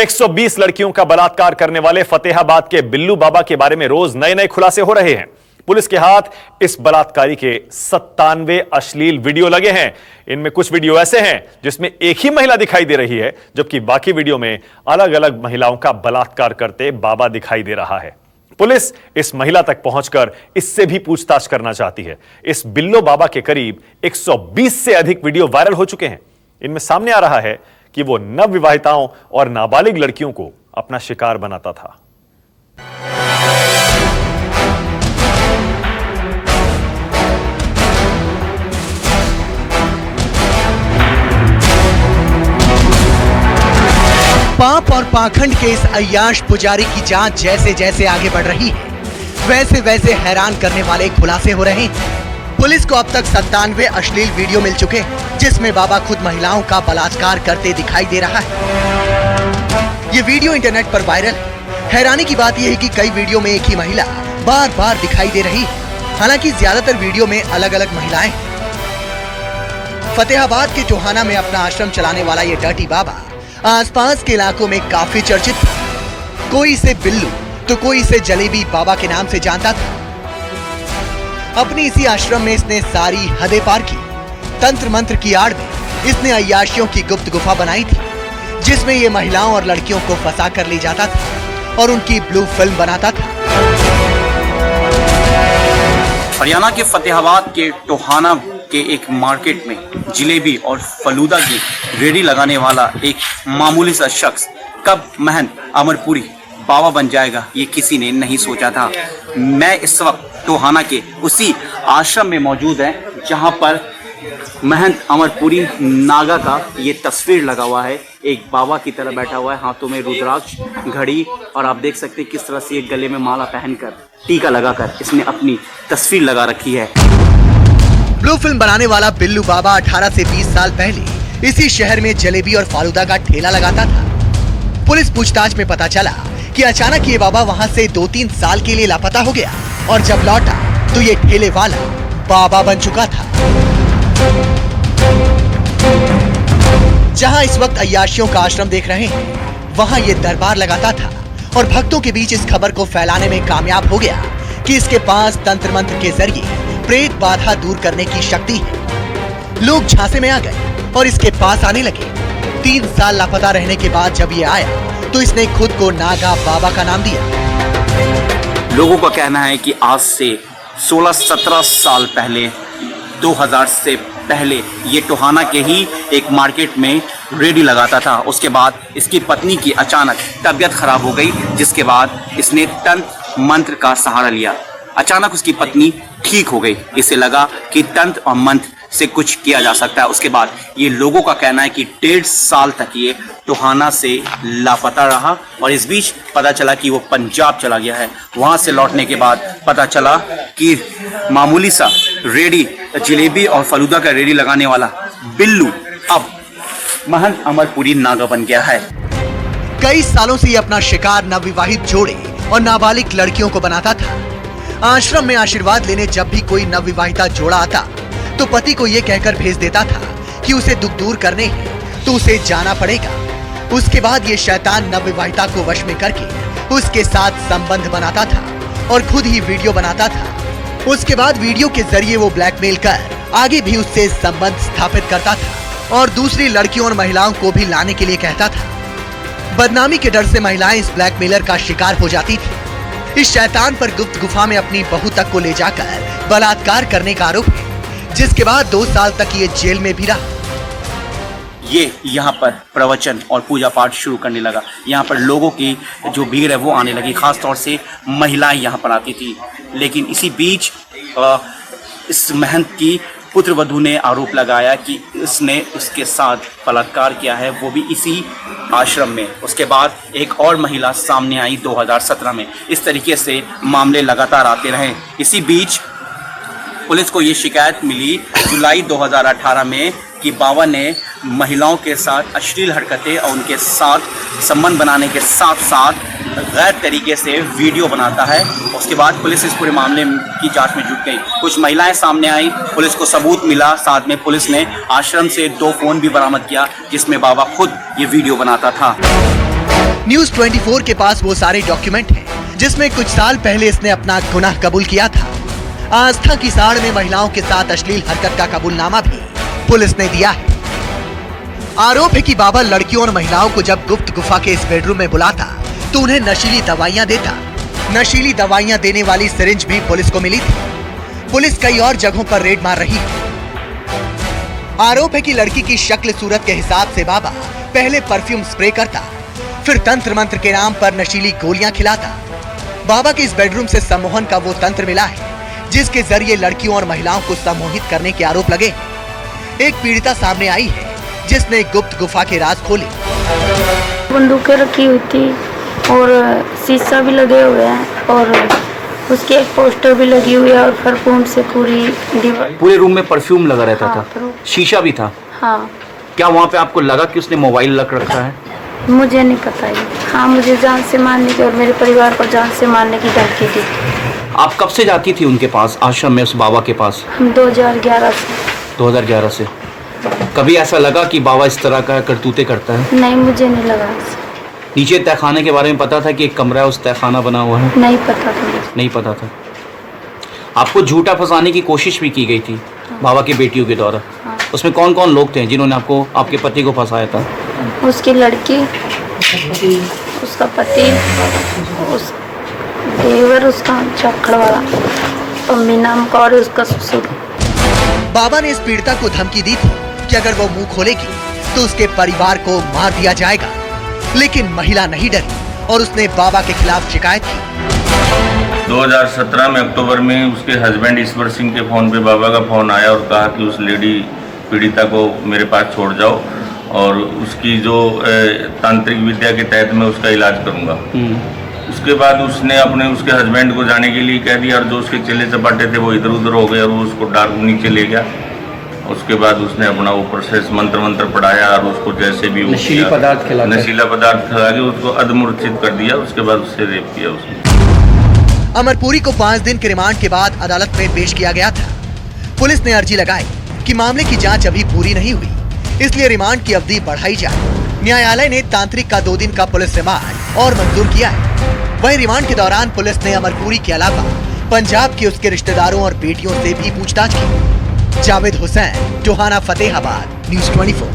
120 लड़कियों का बलात्कार करने वाले फतेहाबाद के बिल्लू बाबा के बारे में रोज नए नए खुलासे हो रहे हैं। पुलिस के हाथ इस बलात्कारी के 97 अश्लील वीडियो लगे हैं। इनमें कुछ वीडियो ऐसे हैं जिसमें एक ही महिला दिखाई दे रही है, जबकि बाकी वीडियो में अलग अलग महिलाओं का बलात्कार करते बाबा दिखाई दे रहा है। पुलिस इस महिला तक पहुंचकर इससे भी पूछताछ करना चाहती है। इस बिल्लो बाबा के करीब 120 से अधिक वीडियो वायरल हो चुके हैं। इनमें सामने आ रहा है कि वो नवविवाहिताओं और नाबालिग लड़कियों को अपना शिकार बनाता था। पाप और पाखंड के इस अय्याश पुजारी की जांच जैसे जैसे आगे बढ़ रही है, वैसे वैसे हैरान करने वाले खुलासे हो रहे हैं। पुलिस को अब तक 97 अश्लील वीडियो मिल चुके हैं, जिसमें बाबा खुद महिलाओं का बलात्कार करते दिखाई दे रहा है। ये वीडियो इंटरनेट पर वायरल है। हैरानी की बात यह है कि कई वीडियो में एक ही महिला बार बार दिखाई दे रही है। हालांकि ज्यादातर वीडियो में अलग अलग महिलाएं हैं। फतेहाबाद के टोहाना में अपना आश्रम चलाने वाला ये डर्टी बाबा आसपास के इलाकों में काफी चर्चित था। कोई इसे बिल्लू तो कोई इसे जलेबी बाबा के नाम से जानता था। अपनी इसी आश्रम में इसने सारी हदें पार की। तंत्र मंत्र की आड़ में इसने अय्याशियों की गुप्त गुफा बनाई थी, जिसमें ये महिलाओं और लड़कियों को फंसा कर ले जाता था और उनकी ब्लू फिल्म बनाता था। हरियाणा के फतेहाबाद के टोहाना के एक मार्केट में जलेबी और फलूदा की रेडी लगाने वाला एक मामूली सा शख्स कब महंत अमरपुरी बाबा बन जाएगा, ये किसी ने नहीं सोचा था। मैं इस वक्त टोहाना के उसी आश्रम में मौजूद है जहां पर महंत अमरपुरी नागा का ये तस्वीर लगा हुआ है। एक बाबा की तरह बैठा हुआ है, हाथों में रुद्राक्ष, घड़ी, और आप देख सकते हैं किस तरह से गले में माला पहनकर, टीका लगाकर इसने अपनी तस्वीर लगा रखी है। ब्लू फिल्म बनाने वाला बिल्लू बाबा 18 से 20 साल पहले इसी शहर में जलेबी और फालूदा का ठेला लगाता था। पुलिस पूछताछ में पता चला कि अचानक ये बाबा वहां से 2-3 साल के लिए लापता हो गया और जब लौटा तो ये ठेले वाला बाबा बन चुका था। जहां इस वक्त अय्याशियों का आश्रम देख रहे हैं, वहां ये दरबार लगाता था और भक्तों के बीच इस खबर को फैलाने में कामयाब हो गया कि इसके पास तंत्र मंत्र के जरिए प्रेत बाधा दूर करने की शक्ति है। लोग झांसे में आ गए और इसके पास आने लगे। 3 साल लापता रहने के बाद जब ये आया तो इसने खुद को नागा बाबा का नाम दिया। लोगों का कहना है कि आज से 16-17 साल पहले, 2000 से पहले ये टोहाना के ही एक मार्केट में रेडी लगाता था। उसके बाद इसकी पत्नी की अचानक तबीयत खराब हो गई, जिसके बाद इसने तंत्र मंत्र का सहारा लिया। अचानक उसकी पत्नी ठीक हो गई। इसे लगा कि तंत्र और मंत्र से कुछ किया जा सकता है। उसके बाद ये लोगों का कहना है कि 1.5 साल तक ये टोहाना से लापता रहा और इस बीच पता चला कि वो पंजाब चला गया है। वहां से लौटने के बाद पता चला कि मामूली सा रेडी, जलेबी और फलूदा का रेडी लगाने वाला बिल्लू अब महंत अमरपुरी नागा बन गया है। कई सालों से ये अपना शिकार नवविवाहित जोड़े और नाबालिग लड़कियों को बनाता था। आश्रम में आशीर्वाद लेने जब भी कोई नवविवाहिता जोड़ा आता तो पति को ये कहकर भेज देता था कि उसे दुख दूर करने हैं तो उसे जाना पड़ेगा। उसके बाद ये शैतान नवविवाहिता को वश में करके उसके साथ संबंध बनाता था और खुद ही वीडियो बनाता था। उसके बाद वीडियो के जरिए वो ब्लैकमेल कर आगे भी उससे संबंध स्थापित करता था और दूसरी लड़कियों और महिलाओं को भी लाने के लिए कहता था। बदनामी के डर से महिलाएं इस ब्लैकमेलर का शिकार हो जाती थी। इस शैतान पर गुप्त गुफा में अपनी बहू तक को ले जाकर बलात्कार करने का आरोप है, जिसके बाद 2 साल तक ये जेल में भी रहा। ये यहाँ पर प्रवचन और पूजा पाठ शुरू करने लगा। यहाँ पर लोगों की जो भीड़ है वो आने लगी, खास तौर से महिलाएं यहाँ पर आती थी। लेकिन इसी बीच इस महंत की पुत्र वधू ने आरोप लगाया कि इसने उसके साथ बलात्कार किया है, वो भी इसी आश्रम में। उसके बाद एक और महिला सामने आई 2017 में। इस तरीके से मामले लगातार आते रहे। इसी बीच पुलिस को ये शिकायत मिली जुलाई 2018 में कि बाबा ने महिलाओं के साथ अश्लील हरकतें और उनके साथ संबंध बनाने के साथ साथ गैर तरीके से वीडियो बनाता है। उसके बाद पुलिस इस पूरे मामले की जांच में जुट गई। कुछ महिलाएं सामने आई, पुलिस को सबूत मिला। साथ में पुलिस ने आश्रम से 2 फोन भी बरामद किया जिसमें बाबा खुद ये वीडियो बनाता था। न्यूज 24 के पास वो सारे डॉक्यूमेंट हैं जिसमें कुछ साल पहले इसने अपना गुनाह कबूल किया था। आस्था की साड़ में महिलाओं के साथ अश्लील हरकत का कबूलनामा भी पुलिस ने दिया है। आरोप है कि बाबा लड़कियों और महिलाओं को जब गुप्त गुफा के इस बेडरूम में बुलाता तो उन्हें नशीली दवाइयां देता। नशीली दवाइयां देने वाली सिरिंज भी पुलिस को मिली थी। पुलिस कई और जगहों पर रेड मार रही है। आरोप है कि लड़की की शक्ल सूरत के हिसाब से बाबा पहले परफ्यूम स्प्रे करता, फिर तंत्र मंत्र के नाम पर नशीली गोलियां खिलाता। बाबा के इस बेडरूम से सम्मोहन का वो तंत्र मिला है जिसके जरिए लड़कियों और महिलाओं को सम्मोहित करने के आरोप लगे। एक पीड़िता सामने आई है जिसने गुप्त गुफा के राज खोले। बंदूकें रखी हुई थी और शीशा भी लगे हुए हैं और उसके एक पोस्टर भी लगी हुई है और परफ्यूम से पूरी दीवार। पूरे रूम में परफ्यूम लगा रहता हाँ, था, शीशा भी था। हाँ। क्या वहाँ पे आपको लगा कि उसने मोबाइल रख रखा है? मुझे नहीं पता ये। हाँ, मुझे जान से मारने की और मेरे परिवार को जान से मारने की धमकी दी। आप कब से जाती थी उनके पास, आश्रम में, उस बाबा के पास? हम 2011 से। कभी ऐसा लगा कि बाबा इस तरह का करतूते करता है? नहीं, मुझे नहीं लगा। नीचे तहखाने के बारे में पता था कि एक कमरा है, उस तहखाना बना हुआ है? नहीं पता था मुझे। नहीं पता था। आपको झूठा फंसाने की कोशिश भी की गई थी बाबा की बेटियों के द्वारा। हाँ। उसमें कौन कौन लोग थे जिन्होंने आपको, आपके पति को फंसाया था? उसकी लड़की, उसका पति, उस देवर, उसका चक्कर वाला पम्मी नाम का और उसका ससुर। बाबा ने इस पीड़िता को धमकी दी थी कि अगर वो मुंह खोलेगी तो उसके परिवार को मार दिया जाएगा, लेकिन महिला नहीं डरी और उसने बाबा के खिलाफ शिकायत की। 2017 में अक्टूबर में उसके हस्बैंड ईश्वर सिंह के फ़ोन पे बाबा का फ़ोन आया और कहा कि उस लेडी पीड़िता को मेरे पास छोड़ जाओ और उसकी जो तांत्रिक विद्या के तहत मैं उसका इलाज करूंगा। उसके बाद उसने उसके हस्बैंड को जाने के लिए कह दिया और जो उसके चेले चपाटे थे वो इधर उधर हो गए और वो उसको डार्क नीचे ले गया। उसके बाद उसने अपना ऊपर से मंत्र पढ़ाया और उसको जैसे भी नशीला पदार्थ खिला के उसको अधमूर्छित कर दिया। उसके बाद उससे रेप किया उसने। अमरपुरी को 5 दिन के रिमांड के बाद अदालत में पेश किया गया था। पुलिस ने अर्जी लगाई कि मामले की जांच अभी पूरी नहीं हुई, इसलिए रिमांड की अवधि बढ़ाई जाए। न्यायालय ने तांत्रिक का 2 दिन का पुलिस रिमांड और मंजूर किया है। वहीं रिमांड के दौरान पुलिस ने अमरपुरी के अलावा पंजाब के उसके रिश्तेदारों और बेटियों से भी पूछताछ की। जावेद हुसैन, टोहाना, फतेहाबाद, न्यूज़ 24।